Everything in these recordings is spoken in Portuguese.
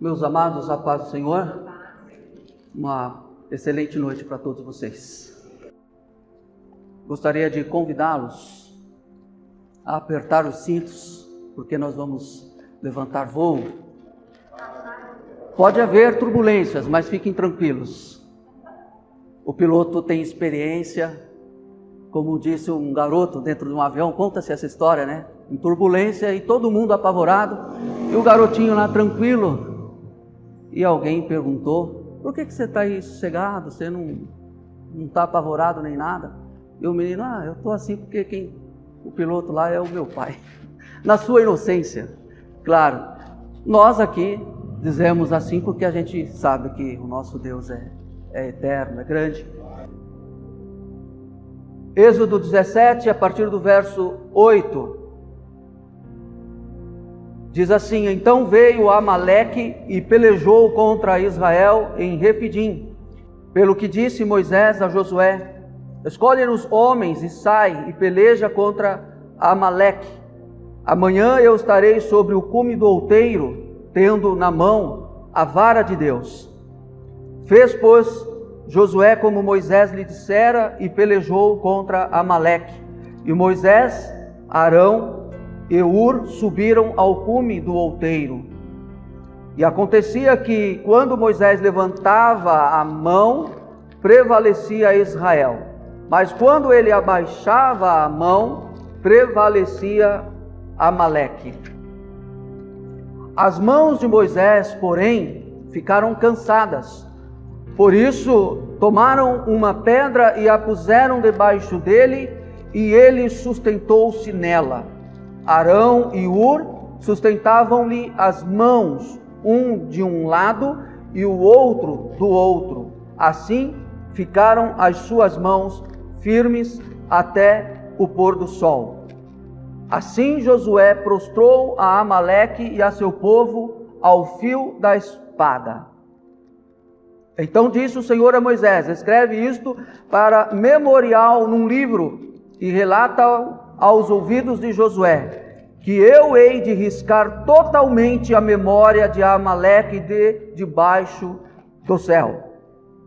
Meus amados, a paz do Senhor, uma excelente noite para todos vocês. Gostaria de convidá-los a apertar os cintos, porque nós vamos levantar voo. Pode haver turbulências, mas fiquem tranquilos. O piloto tem experiência, como disse um garoto dentro de um avião, conta-se essa história, né? Em turbulência e todo mundo apavorado, e o garotinho lá tranquilo. E alguém perguntou: por que você está aí sossegado? Você não está apavorado nem nada? E o menino: eu estou assim porque o piloto lá é o meu pai. Na sua inocência, claro. Nós aqui dizemos assim porque a gente sabe que o nosso Deus é eterno, é grande. Êxodo 17, a partir do verso 8, diz assim: então veio Amaleque e pelejou contra Israel em Refidim, pelo que disse Moisés a Josué: escolhe-nos homens e sai e peleja contra Amaleque. Amanhã eu estarei sobre o cume do outeiro, tendo na mão a vara de Deus. Fez, pois, Josué como Moisés lhe dissera e pelejou contra Amaleque. E Moisés, Arão e Hur subiram ao cume do outeiro. E acontecia que, quando Moisés levantava a mão, prevalecia Israel. Mas quando ele abaixava a mão, prevalecia Amaleque. As mãos de Moisés, porém, ficaram cansadas. Por isso, tomaram uma pedra e a puseram debaixo dele, e ele sustentou-se nela. Arão e Hur sustentavam-lhe as mãos, um de um lado e o outro do outro. Assim ficaram as suas mãos firmes até o pôr do sol. Assim Josué prostrou a Amaleque e a seu povo ao fio da espada. Então disse o Senhor a Moisés: escreve isto para memorial num livro e relata aos ouvidos de Josué, que eu hei de riscar totalmente a memória de Amaleque debaixo do céu.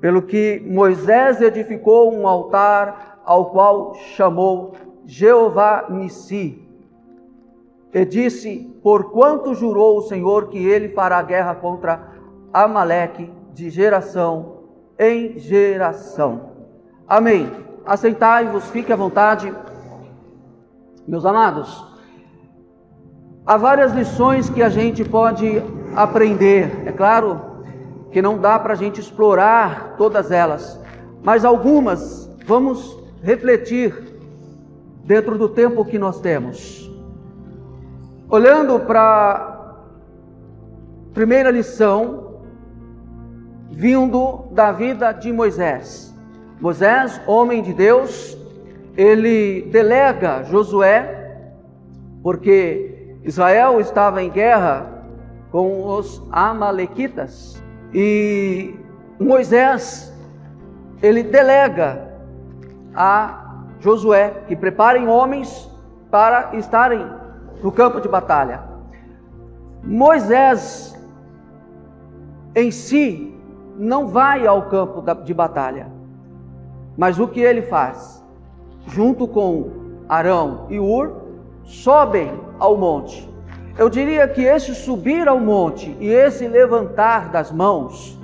Pelo que Moisés edificou um altar ao qual chamou Jeová Nissi, e disse: porquanto jurou o Senhor que ele fará guerra contra Amaleque de geração em geração. Amém. Assentai-vos, fique à vontade. Meus amados, há várias lições que a gente pode aprender. É claro que não dá para a gente explorar todas elas, mas algumas vamos refletir dentro do tempo que nós temos. Olhando para a primeira lição, vindo da vida de Moisés. Moisés, homem de Deus, ele delega Josué, porque Israel estava em guerra com os amalequitas, e Moisés, ele delega a Josué que preparem homens para estarem no campo de batalha. Moisés em si não vai ao campo de batalha, mas o que ele faz? Junto com Arão e Hur, sobem ao monte. Eu diria que esse subir ao monte e esse levantar das mãos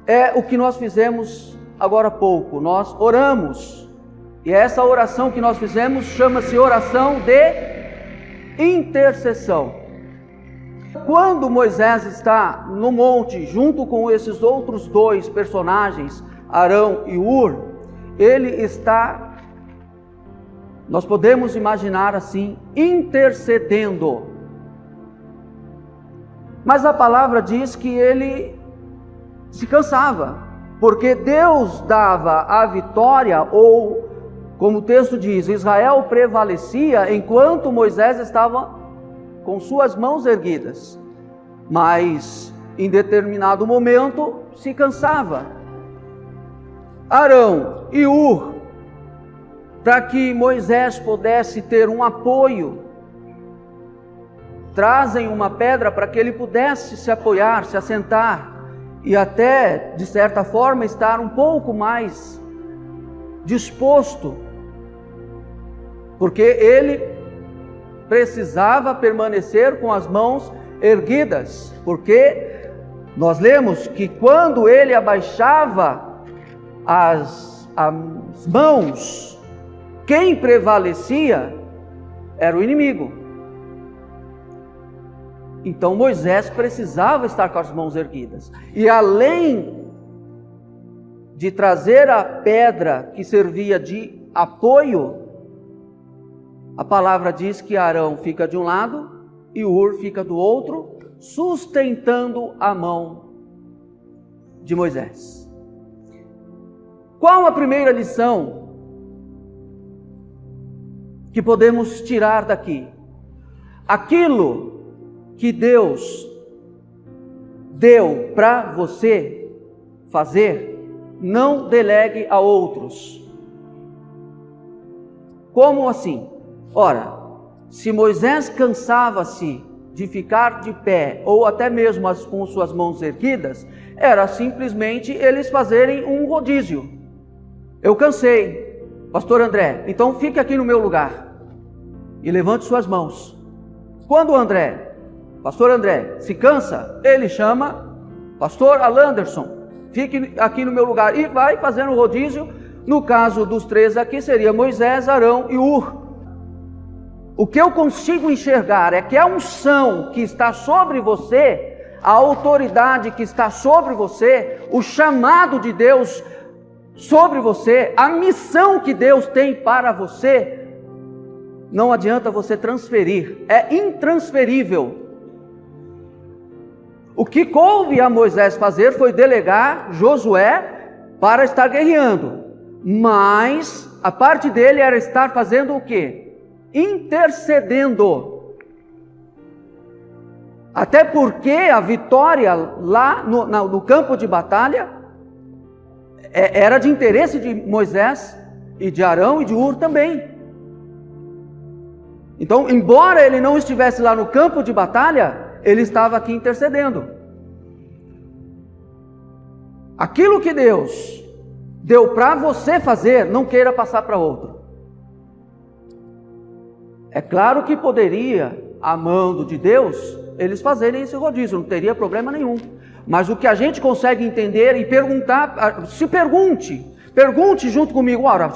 é o que nós fizemos agora há pouco. Nós oramos, e essa oração que nós fizemos chama-se oração de intercessão. Quando Moisés está no monte, junto com esses outros dois personagens, Arão e Hur, ele está, nós podemos imaginar assim, intercedendo. Mas a palavra diz que ele se cansava, porque Deus dava a vitória, ou, como o texto diz, Israel prevalecia enquanto Moisés estava com suas mãos erguidas, mas em determinado momento se cansava. Arão e Hur, para que Moisés pudesse ter um apoio, trazem uma pedra para que ele pudesse se apoiar, se assentar e até, de certa forma, estar um pouco mais disposto, porque ele precisava permanecer com as mãos erguidas, porque nós lemos que quando ele abaixava as mãos, quem prevalecia era o inimigo. Então Moisés precisava estar com as mãos erguidas. E além de trazer a pedra que servia de apoio, a palavra diz que Arão fica de um lado e Hur fica do outro, sustentando a mão de Moisés. Qual a primeira lição que podemos tirar daqui? Aquilo que Deus deu para você fazer, não delegue a outros. Como assim? Ora, se Moisés cansava-se de ficar de pé, ou até mesmo com suas mãos erguidas, era simplesmente eles fazerem um rodízio. Eu cansei, pastor André, então fique aqui no meu lugar e levante suas mãos. Quando pastor André se cansa, ele chama pastor Alanderson, fique aqui no meu lugar, e vai fazendo o rodízio. No caso dos três aqui seria Moisés, Arão e Hur. O que eu consigo enxergar é que a unção que está sobre você, a autoridade que está sobre você, o chamado de Deus sobre você, a missão que Deus tem para você, não adianta você transferir, é intransferível. O que coube a Moisés fazer foi delegar Josué para estar guerreando, mas a parte dele era estar fazendo o quê? Intercedendo. Até porque a vitória lá no campo de batalha era de interesse de Moisés e de Arão e de Hur também. Então, embora ele não estivesse lá no campo de batalha, ele estava aqui intercedendo. Aquilo que Deus deu para você fazer, não queira passar para outro. É claro que poderia, amando de Deus, eles fazerem esse rodízio, não teria problema nenhum. Mas o que a gente consegue entender e perguntar, pergunte junto comigo. Ora,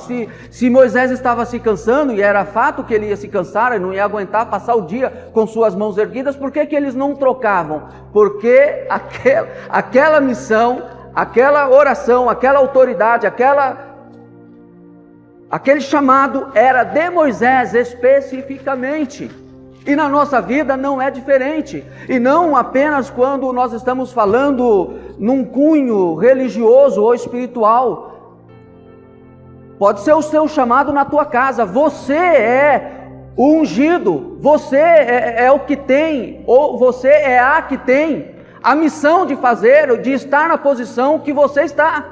se Moisés estava se cansando, e era fato que ele ia se cansar, ele não ia aguentar passar o dia com suas mãos erguidas, por que eles não trocavam? Porque aquela missão, aquela oração, aquela autoridade, aquele chamado era de Moisés especificamente. E na nossa vida não é diferente. E não apenas quando nós estamos falando num cunho religioso ou espiritual. Pode ser o seu chamado na tua casa. Você é o ungido. Você é o que tem, ou você é a que tem a missão de fazer, de estar na posição que você está.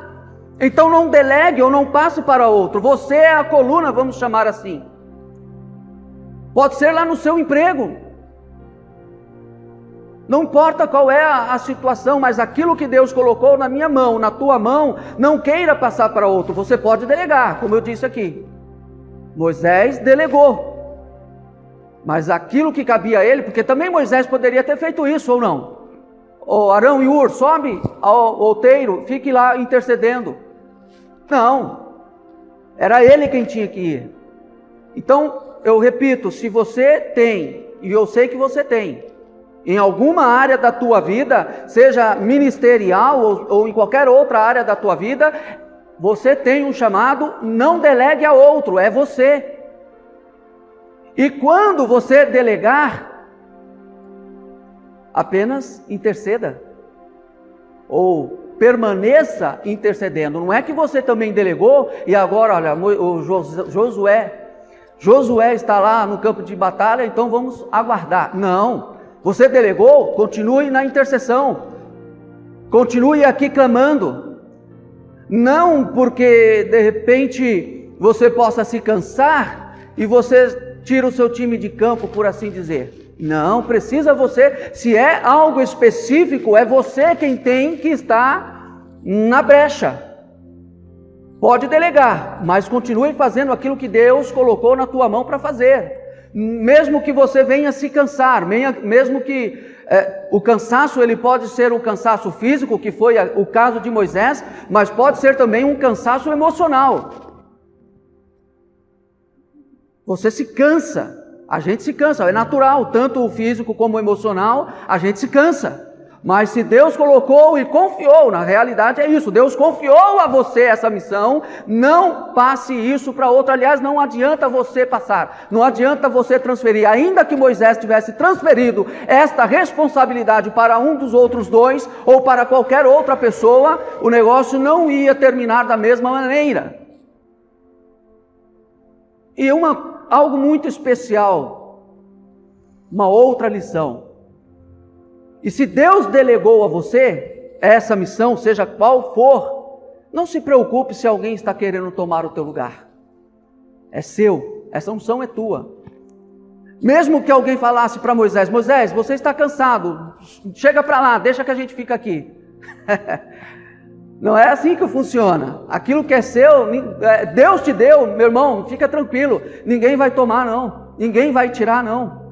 Então não delegue ou não passe para outro. Você é a coluna, vamos chamar assim. Pode ser lá no seu emprego. Não importa qual é a situação, mas aquilo que Deus colocou na minha mão, na tua mão, não queira passar para outro. Você pode delegar, como eu disse aqui. Moisés delegou. Mas aquilo que cabia a ele, porque também Moisés poderia ter feito isso ou não. O Arão e Hur, sobe ao outeiro, fique lá intercedendo. Não, era ele quem tinha que ir. Então, eu repito, se você tem, e eu sei que você tem, em alguma área da tua vida, seja ministerial ou em qualquer outra área da tua vida, você tem um chamado, não delegue a outro, é você. E quando você delegar, apenas interceda, ou permaneça intercedendo. Não é que você também delegou e agora, olha, o Josué está lá no campo de batalha, então vamos aguardar. Não, você delegou, continue na intercessão, continue aqui clamando. Não porque de repente você possa se cansar e você tira o seu time de campo, por assim dizer. Não, precisa você, se é algo específico, é você quem tem que estar na brecha. Pode delegar, mas continue fazendo aquilo que Deus colocou na tua mão para fazer. Mesmo que você venha se cansar, mesmo que o cansaço ele pode ser um cansaço físico, que foi o caso de Moisés, mas pode ser também um cansaço emocional. Você se cansa, a gente se cansa, é natural, tanto o físico como o emocional, a gente se cansa. Mas se Deus colocou e confiou, na realidade é isso, Deus confiou a você essa missão, não passe isso para outro. Aliás, não adianta você passar, não adianta você transferir. Ainda que Moisés tivesse transferido esta responsabilidade para um dos outros dois, ou para qualquer outra pessoa, o negócio não ia terminar da mesma maneira. E algo muito especial, uma outra lição. E se Deus delegou a você essa missão, seja qual for, não se preocupe se alguém está querendo tomar o teu lugar. É seu, essa unção é tua. Mesmo que alguém falasse para Moisés, Moisés, você está cansado, chega para lá, deixa que a gente fica aqui. Não é assim que funciona. Aquilo que é seu, Deus te deu, meu irmão, fica tranquilo, ninguém vai tomar não, ninguém vai tirar não.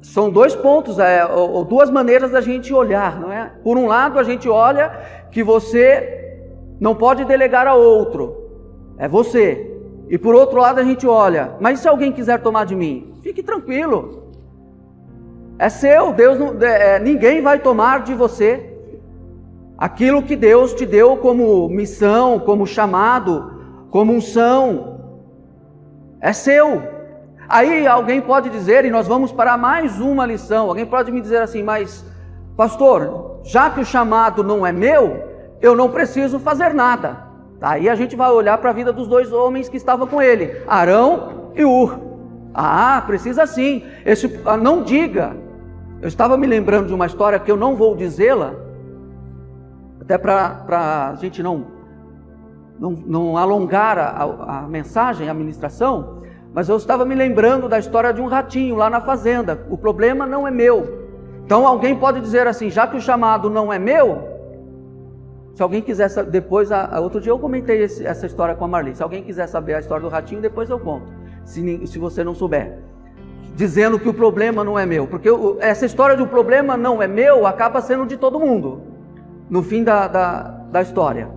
São dois pontos, ou duas maneiras da gente olhar, não é? Por um lado, a gente olha que você não pode delegar a outro, é você. E por outro lado, a gente olha, mas se alguém quiser tomar de mim? Fique tranquilo, é seu, Deus ninguém vai tomar de você aquilo que Deus te deu como missão, como chamado, como unção, é seu. Aí alguém pode dizer, e nós vamos para mais uma lição, alguém pode me dizer assim, mas pastor, já que o chamado não é meu, eu não preciso fazer nada. Aí a gente vai olhar para a vida dos dois homens que estavam com ele, Arão e Hur. Ah, precisa sim, não diga. Eu estava me lembrando de uma história que eu não vou dizê-la, até para a gente não alongar a mensagem, a ministração, mas eu estava me lembrando da história de um ratinho lá na fazenda. O problema não é meu. Então alguém pode dizer assim, já que o chamado não é meu, se alguém quiser saber, depois, outro dia eu comentei essa história com a Marli, se alguém quiser saber a história do ratinho, depois eu conto, se você não souber, dizendo que o problema não é meu, porque essa história do problema não é meu, acaba sendo de todo mundo, no fim da história.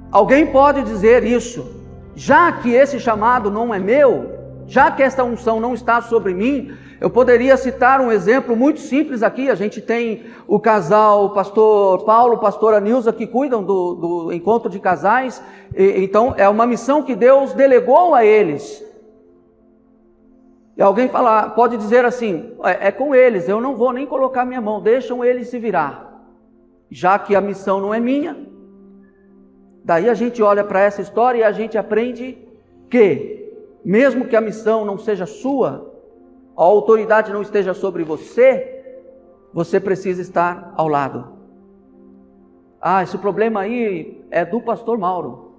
Alguém pode dizer isso, já que esse chamado não é meu, já que esta unção não está sobre mim, eu poderia citar um exemplo muito simples aqui. A gente tem o casal, o pastor Paulo, pastora Nilza, que cuidam do encontro de casais, então é uma missão que Deus delegou a eles. E alguém pode dizer assim, é com eles, eu não vou nem colocar minha mão, deixam eles se virar, já que a missão não é minha. Daí a gente olha para essa história e a gente aprende que, mesmo que a missão não seja sua, a autoridade não esteja sobre você, você precisa estar ao lado. Ah, esse problema aí é do pastor Mauro.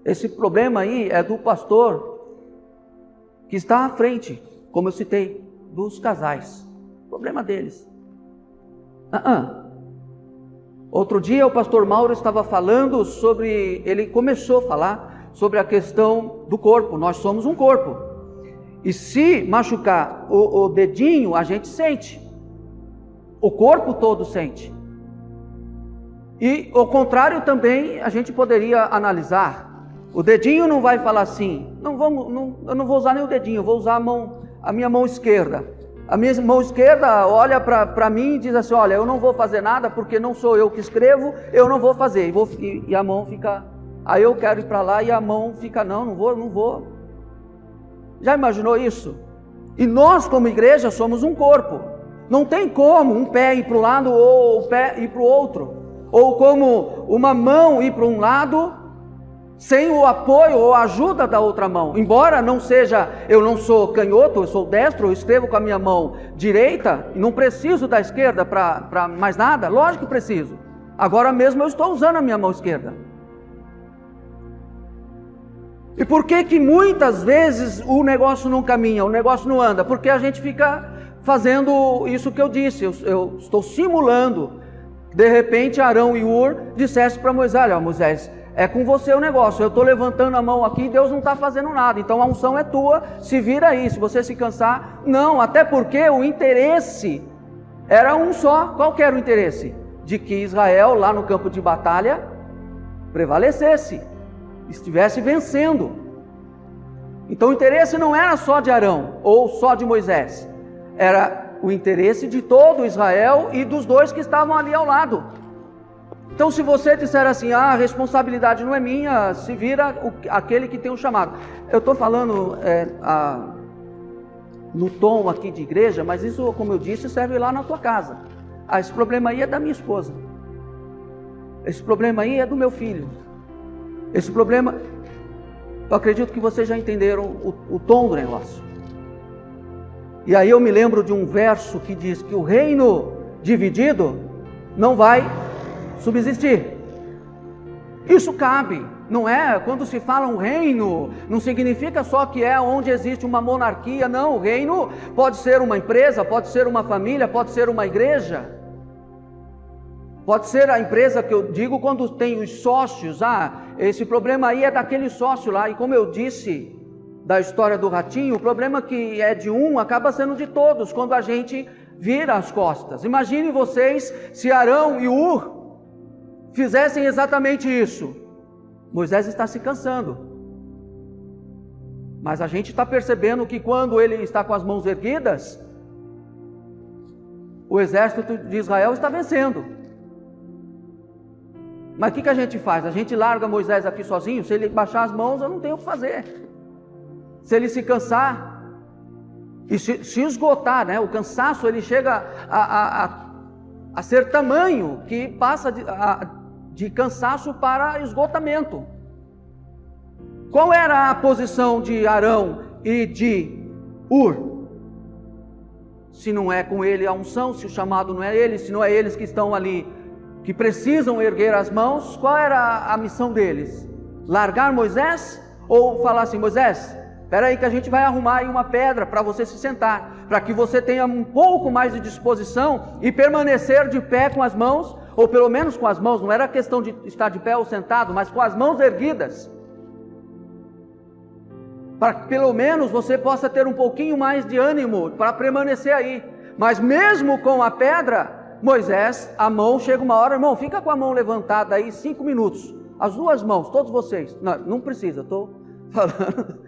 Esse problema aí é do pastor que está à frente, como eu citei, dos casais. Problema deles. Outro dia o pastor Mauro estava falando ele começou a falar sobre a questão do corpo. Nós somos um corpo. E se machucar o dedinho, a gente sente. O corpo todo sente. E o contrário também a gente poderia analisar. O dedinho não vai falar assim, eu não vou usar nem o dedinho, eu vou usar a minha mão esquerda. A minha mão esquerda olha para mim e diz assim, olha, eu não vou fazer nada porque não sou eu que escrevo, eu não vou fazer. E a mão fica, aí eu quero ir para lá e a mão fica, não vou. Já imaginou isso? E nós como igreja somos um corpo. Não tem como um pé ir para um lado ou o pé ir para o outro. Ou como uma mão ir para um lado sem o apoio ou a ajuda da outra mão. Embora não seja, eu não sou canhoto, eu sou destro, eu escrevo com a minha mão direita, não preciso da esquerda para mais nada, lógico que preciso. Agora mesmo eu estou usando a minha mão esquerda. E por que muitas vezes o negócio não caminha, o negócio não anda? Porque a gente fica fazendo isso que eu disse, eu estou simulando. De repente Arão e Ur dissessem para Moisés: olha, Moisés, é com você o negócio, eu estou levantando a mão aqui e Deus não está fazendo nada, então a unção é tua, se vira aí, se você se cansar. Não, até porque o interesse era um só. Qual que era o interesse? De que Israel lá no campo de batalha prevalecesse, estivesse vencendo. Então o interesse não era só de Arão ou só de Moisés, era o interesse de todo Israel e dos dois que estavam ali ao lado. Então se você disser assim: a responsabilidade não é minha, se vira aquele que tem o chamado. Eu estou falando no tom aqui de igreja, mas isso, como eu disse, serve lá na tua casa. Esse problema aí é da minha esposa, esse problema aí é do meu filho, esse problema... Eu acredito que vocês já entenderam o tom do negócio. E aí eu me lembro de um verso que diz que o reino dividido não vai subsistir. Isso cabe, não é? Quando se fala um reino, não significa só que é onde existe uma monarquia. Não, o reino pode ser uma empresa, pode ser uma família, pode ser uma igreja. Pode ser a empresa que eu digo quando tem os sócios. Esse problema aí é daquele sócio lá. E como eu disse da história do ratinho, o problema que é de um acaba sendo de todos quando a gente vira as costas. Imaginem vocês se Arão e Ur fizessem exatamente isso. Moisés está se cansando. Mas a gente está percebendo que quando ele está com as mãos erguidas, o exército de Israel está vencendo. Mas o que a gente faz? A gente larga Moisés aqui sozinho? Se ele baixar as mãos, eu não tenho o que fazer. Se ele se cansar e se esgotar, né? O cansaço, ele chega a ser tamanho que passa de cansaço para esgotamento. Qual era a posição de Arão e de Ur? Se não é com ele a unção, se o chamado não é ele, se não é eles que estão ali, que precisam erguer as mãos, qual era a missão deles? Largar Moisés? Ou falar assim: Moisés, espera aí que a gente vai arrumar aí uma pedra para você se sentar, para que você tenha um pouco mais de disposição e permanecer de pé com as mãos, ou pelo menos com as mãos, não era questão de estar de pé ou sentado, mas com as mãos erguidas, para que pelo menos você possa ter um pouquinho mais de ânimo para permanecer aí. Mas mesmo com a pedra, Moisés, a mão, chega uma hora: irmão, fica com a mão levantada aí 5 minutos, as duas mãos, todos vocês. Não precisa, estou falando.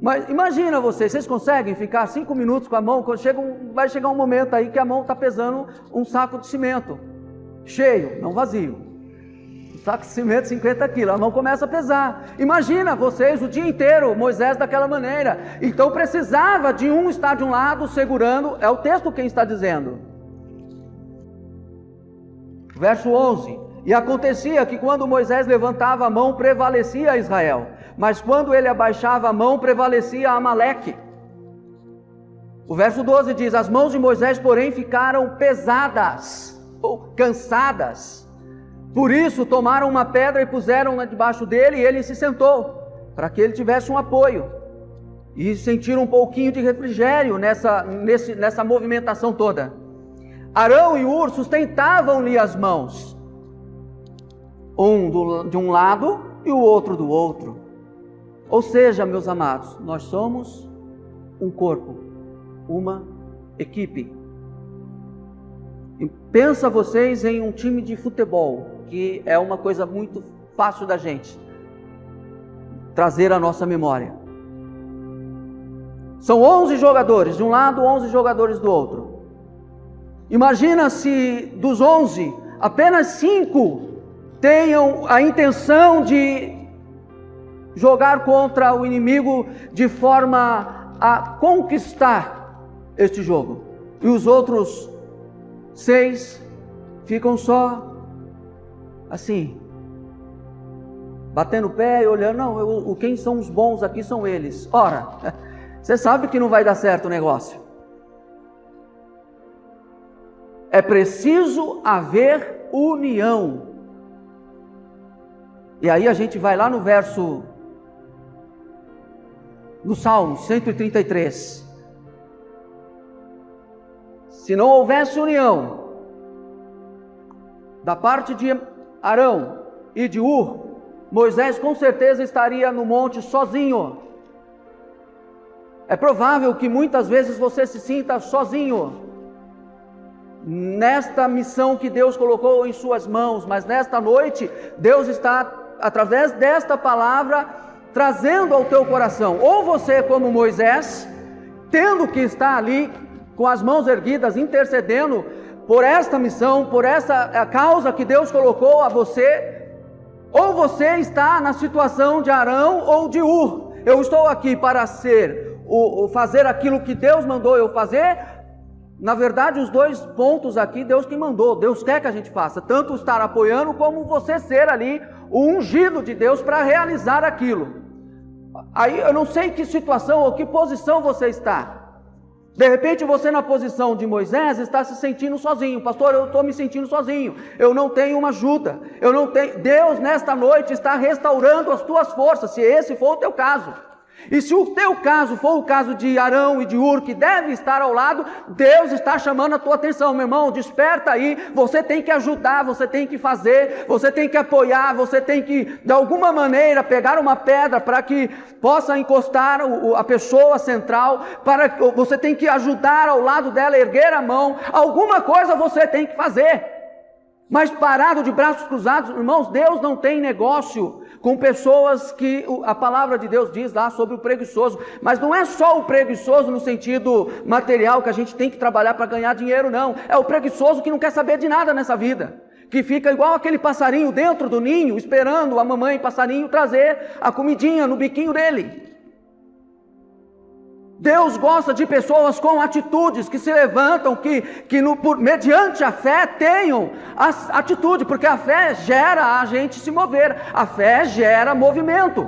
Mas imagina vocês conseguem ficar 5 minutos com a mão? Quando vai chegar um momento aí que a mão está pesando um saco de cimento, cheio, não vazio. Um saco de cimento, 50 quilos, a mão começa a pesar. Imagina vocês o dia inteiro, Moisés daquela maneira. Então precisava de um estar de um lado segurando, é o texto quem está dizendo. Verso 11: e acontecia que quando Moisés levantava a mão, prevalecia Israel, mas quando ele abaixava a mão, prevalecia Amaleque. O verso 12 diz: as mãos de Moisés, porém, ficaram pesadas, ou cansadas, por isso tomaram uma pedra e puseram-na debaixo dele, e ele se sentou, para que ele tivesse um apoio, e sentiram um pouquinho de refrigério nessa movimentação toda. Arão e Ur sustentavam-lhe as mãos, um de um lado e o outro do outro. Ou seja, meus amados, nós somos um corpo, uma equipe. E pensa vocês em um time de futebol, que é uma coisa muito fácil da gente trazer à nossa memória. São 11 jogadores de um lado, 11 jogadores do outro. Imagina se dos 11, apenas 5 tenham a intenção de jogar contra o inimigo de forma a conquistar este jogo. E os outros 6 ficam só assim, batendo o pé e olhando. Não, quem são os bons aqui são eles. Ora, você sabe que não vai dar certo o negócio. É preciso haver união. E aí a gente vai lá no verso no Salmo 133. Se não houvesse união da parte de Arão e de Hur, Moisés com certeza estaria no monte sozinho. É provável que muitas vezes você se sinta sozinho nesta missão que Deus colocou em suas mãos, mas nesta noite Deus está, através desta palavra, trazendo ao teu coração, ou você como Moisés, tendo que estar ali com as mãos erguidas, intercedendo por esta missão, por essa causa que Deus colocou a você, ou você está na situação de Arão ou de Hur. Eu estou aqui para fazer aquilo que Deus mandou eu fazer. Na verdade, os dois pontos aqui, Deus que mandou, Deus quer que a gente faça, tanto estar apoiando, como você ser ali o ungido de Deus para realizar aquilo. Aí eu não sei em que situação ou que posição você está. De repente você, na posição de Moisés, está se sentindo sozinho. Pastor, eu estou me sentindo sozinho, eu não tenho uma ajuda, Deus nesta noite está restaurando as tuas forças, se esse for o teu caso. E se o teu caso for o caso de Arão e de Hur, que deve estar ao lado, Deus está chamando a tua atenção, meu irmão, desperta aí, você tem que ajudar, você tem que fazer, você tem que apoiar, você tem que, de alguma maneira, pegar uma pedra para que possa encostar a pessoa central, você tem que ajudar ao lado dela, erguer a mão, alguma coisa você tem que fazer. Mas parado de braços cruzados, irmãos, Deus não tem negócio com pessoas que a palavra de Deus diz lá sobre o preguiçoso, mas não é só o preguiçoso no sentido material que a gente tem que trabalhar para ganhar dinheiro, não. É o preguiçoso que não quer saber de nada nessa vida, que fica igual aquele passarinho dentro do ninho, esperando a mamãe passarinho trazer a comidinha no biquinho dele. Deus gosta de pessoas com atitudes, que se levantam, mediante a fé tenham atitude, porque a fé gera a gente se mover, a fé gera movimento.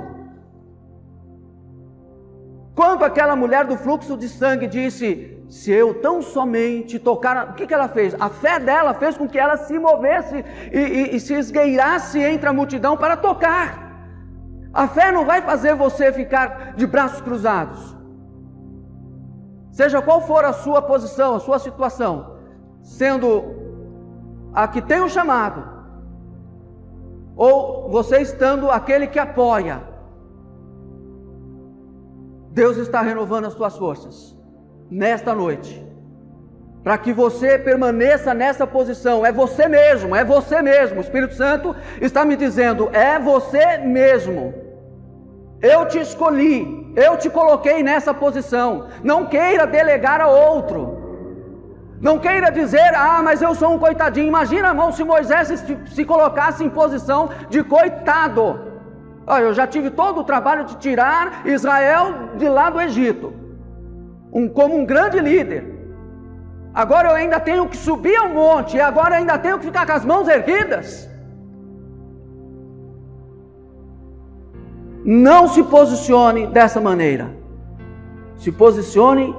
Quando aquela mulher do fluxo de sangue disse, se eu tão somente tocar, o que ela fez? A fé dela fez com que ela se movesse e se esgueirasse entre a multidão para tocar. A fé não vai fazer você ficar de braços cruzados. Seja qual for a sua posição, a sua situação, sendo a que tem o chamado, ou você estando aquele que apoia, Deus está renovando as tuas forças, nesta noite, para que você permaneça nessa posição. É você mesmo, o Espírito Santo está me dizendo, é você mesmo, eu te escolhi, eu te coloquei nessa posição. Não queira delegar a outro, não queira dizer, mas eu sou um coitadinho. Imagina, irmão, se Moisés se colocasse em posição de coitado. Eu já tive todo o trabalho de tirar Israel de lá do Egito, como um grande líder, agora eu ainda tenho que subir ao monte, e agora eu ainda tenho que ficar com as mãos erguidas. Não se posicione dessa maneira. Se posicione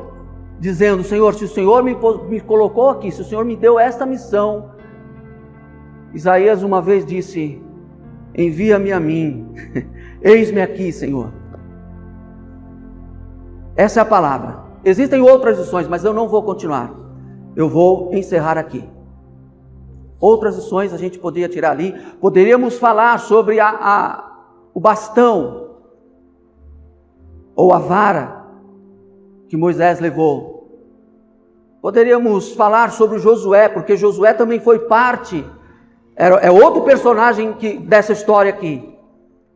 dizendo, Senhor, se o Senhor me colocou aqui, se o Senhor me deu esta missão. Isaías uma vez disse, envia-me a mim, eis-me aqui, Senhor. Essa é a palavra. Existem outras lições, mas eu não vou continuar. Eu vou encerrar aqui. Outras lições a gente poderia tirar ali. Poderíamos falar sobre o bastão ou a vara que Moisés levou. Poderíamos falar sobre Josué, porque Josué também foi parte, é outro personagem dessa história aqui,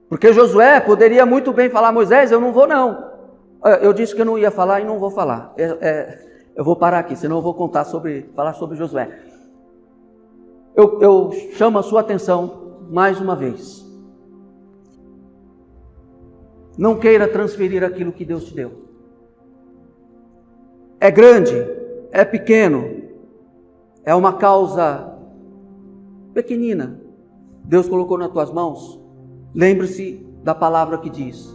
porque Josué poderia muito bem falar, Moisés, eu não vou não, eu disse que eu não ia falar e não vou falar, eu vou parar aqui, senão eu vou falar sobre Josué. Eu chamo a sua atenção mais uma vez. Não queira transferir aquilo que Deus te deu. É grande, é pequeno, é uma causa pequenina, Deus colocou nas tuas mãos. Lembre-se da palavra que diz,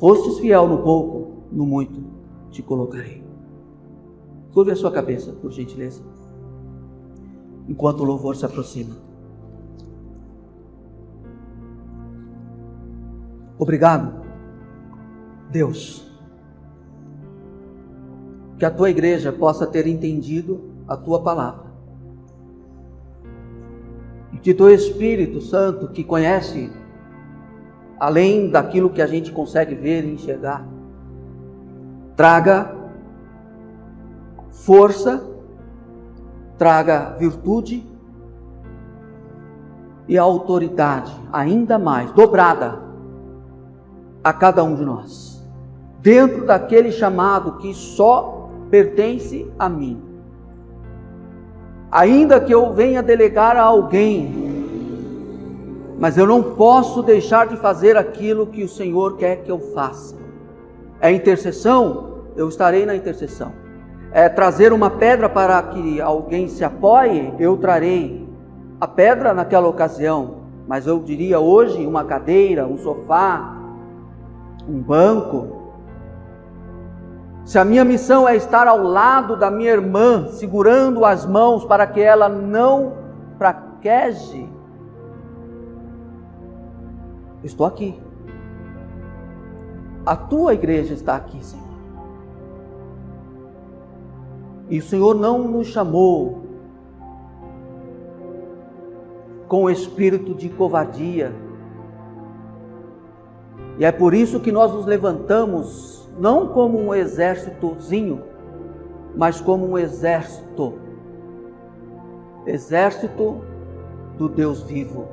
fostes fiel no pouco, no muito te colocarei. Curve a sua cabeça, por gentileza, enquanto o louvor se aproxima. Obrigado, Deus, que a tua igreja possa ter entendido a tua palavra. E que teu Espírito Santo, que conhece além daquilo que a gente consegue ver e enxergar, traga força, traga virtude e autoridade ainda mais dobrada a cada um de nós, dentro daquele chamado que só pertence a mim. Ainda que eu venha delegar a alguém, mas eu não posso deixar de fazer aquilo que o Senhor quer que eu faça. É intercessão? Eu estarei na intercessão. É trazer uma pedra para que alguém se apoie? Eu trarei a pedra naquela ocasião. Mas eu diria hoje uma cadeira, um sofá, um banco. Se a minha missão é estar ao lado da minha irmã, segurando as mãos para que ela não fraqueje, estou aqui. A tua igreja está aqui, Senhor. E o Senhor não nos chamou com espírito de covardia. E é por isso que nós nos levantamos, não como um exércitozinho, mas como um exército. Exército do Deus vivo.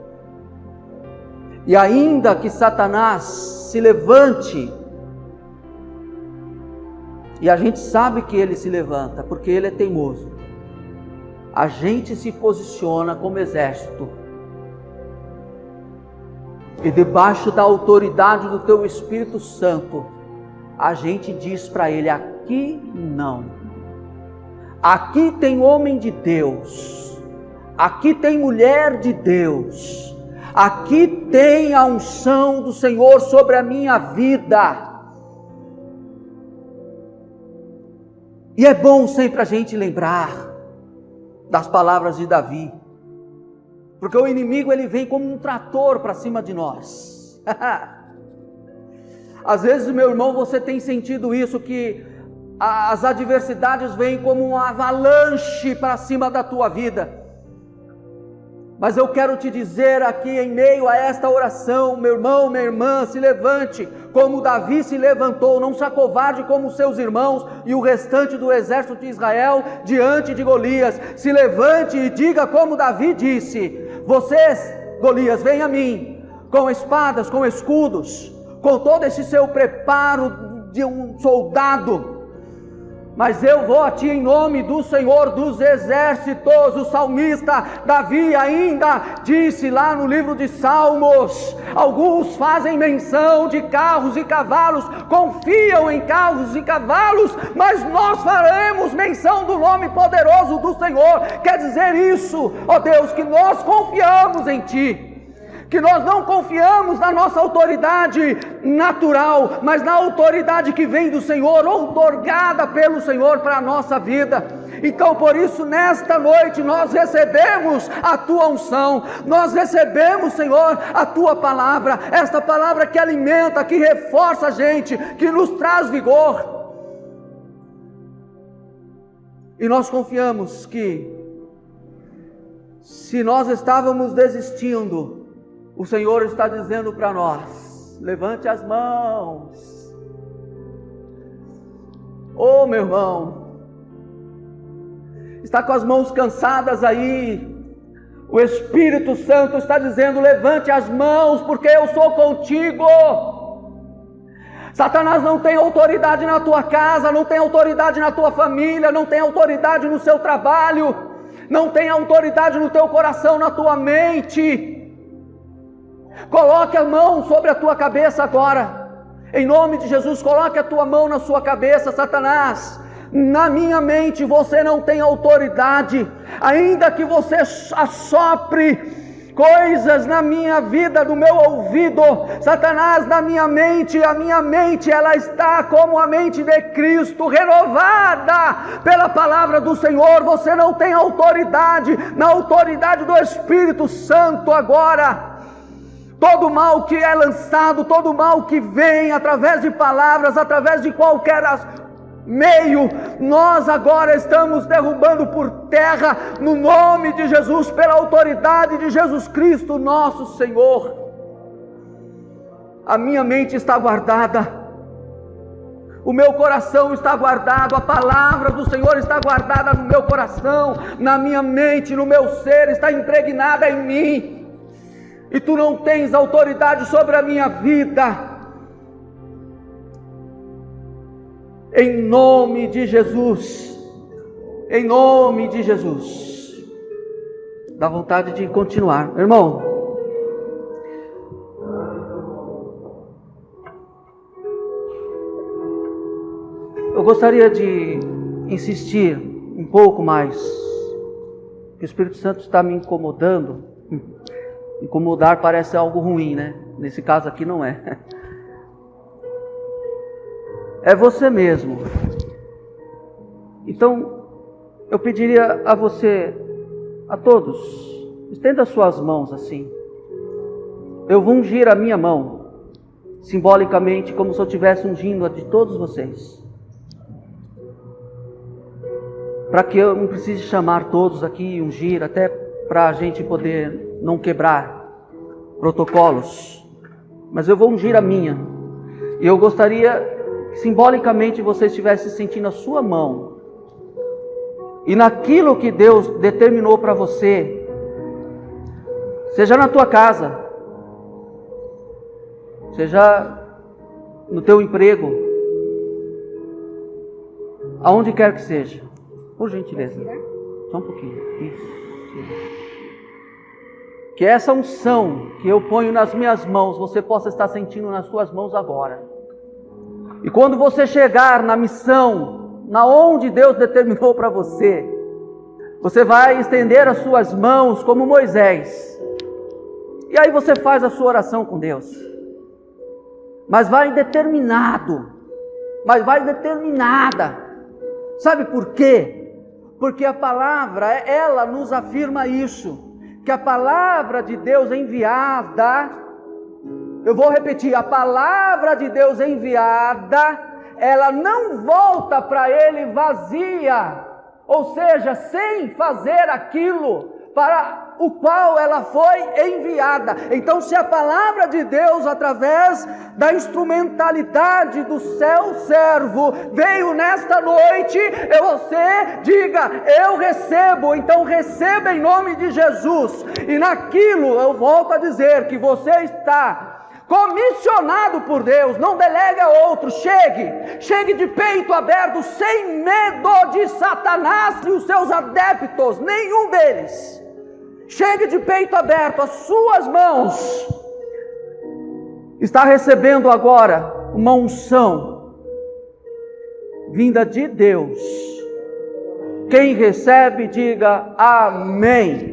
E ainda que Satanás se levante, e a gente sabe que ele se levanta, porque ele é teimoso, a gente se posiciona como exército, e debaixo da autoridade do teu Espírito Santo, a gente diz para ele: aqui não, aqui tem homem de Deus, aqui tem mulher de Deus, aqui tem a unção do Senhor sobre a minha vida. E é bom sempre a gente lembrar das palavras de Davi, porque o inimigo ele vem como um trator para cima de nós. Às vezes, meu irmão, você tem sentido isso, que as adversidades vêm como uma avalanche para cima da tua vida. Mas eu quero te dizer aqui, em meio a esta oração, meu irmão, minha irmã, se levante, como Davi se levantou, não se acovarde como seus irmãos e o restante do exército de Israel diante de Golias. Se levante e diga como Davi disse: vocês, Golias, vem a mim, com espadas, com escudos, com todo esse seu preparo de um soldado, mas eu vou a ti em nome do Senhor dos exércitos. O salmista Davi ainda disse lá no livro de Salmos: alguns fazem menção de carros e cavalos, confiam em carros e cavalos, mas nós faremos menção do nome poderoso do Senhor. Quer dizer isso, ó Deus, que nós confiamos em ti, que nós não confiamos na nossa autoridade natural, mas na autoridade que vem do Senhor, outorgada pelo Senhor para a nossa vida. Então, por isso, nesta noite, nós recebemos a Tua unção, nós recebemos, Senhor, a Tua palavra, esta palavra que alimenta, que reforça a gente, que nos traz vigor. E nós confiamos que, se nós estávamos desistindo, o Senhor está dizendo para nós: levante as mãos. Oh, meu irmão, está com as mãos cansadas aí, o Espírito Santo está dizendo: levante as mãos, porque eu sou contigo. Satanás não tem autoridade na tua casa, não tem autoridade na tua família, não tem autoridade no seu trabalho, não tem autoridade no teu coração, na tua mente. Coloque a mão sobre a tua cabeça agora, em nome de Jesus. Coloque a tua mão na sua cabeça. Satanás, na minha mente você não tem autoridade, ainda que você assopre coisas na minha vida, no meu ouvido. Satanás, na minha mente, a minha mente ela está como a mente de Cristo, renovada pela palavra do Senhor. Você não tem autoridade, na autoridade do Espírito Santo agora. Todo mal que é lançado, todo mal que vem através de palavras, através de qualquer meio, nós agora estamos derrubando por terra, no nome de Jesus, pela autoridade de Jesus Cristo, nosso Senhor. A minha mente está guardada, o meu coração está guardado, a palavra do Senhor está guardada no meu coração, na minha mente, no meu ser, está impregnada em mim, e tu não tens autoridade sobre a minha vida. Em nome de Jesus, em nome de Jesus. Dá vontade de continuar, irmão. Eu gostaria de insistir um pouco mais, que o Espírito Santo está me incomodando. Incomodar parece algo ruim, né? Nesse caso aqui não é. É você mesmo. Então, eu pediria a você, a todos, estenda suas mãos assim. Eu vou ungir a minha mão, simbolicamente, como se eu estivesse ungindo a de todos vocês. Para que eu não precise chamar todos aqui e ungir, até para a gente poder não quebrar protocolos. Mas eu vou ungir a minha. E eu gostaria simbolicamente você estivesse sentindo a sua mão, e naquilo que Deus determinou para você, seja na tua casa, seja no teu emprego, aonde quer que seja, por gentileza, só um pouquinho, isso. Que essa unção que eu ponho nas minhas mãos, você possa estar sentindo nas suas mãos agora. E quando você chegar na missão, na onde Deus determinou para você, você vai estender as suas mãos como Moisés. E aí você faz a sua oração com Deus. Mas vai determinado. Mas vai determinada. Sabe por quê? Porque a palavra, ela nos afirma isso. Que a palavra de Deus enviada... Eu vou repetir, a palavra de Deus enviada, ela não volta para Ele vazia, ou seja, sem fazer aquilo para o qual ela foi enviada. Então, se a palavra de Deus, através da instrumentalidade do seu servo, veio nesta noite, você diga, eu recebo. Então Receba em nome de Jesus. E naquilo, eu volto a dizer, que você está comissionado por Deus, não delegue a outro, chegue de peito aberto, sem medo de Satanás e os seus adeptos, nenhum deles. Chegue de peito aberto, as suas mãos está recebendo agora uma unção vinda de Deus. Quem recebe, diga amém.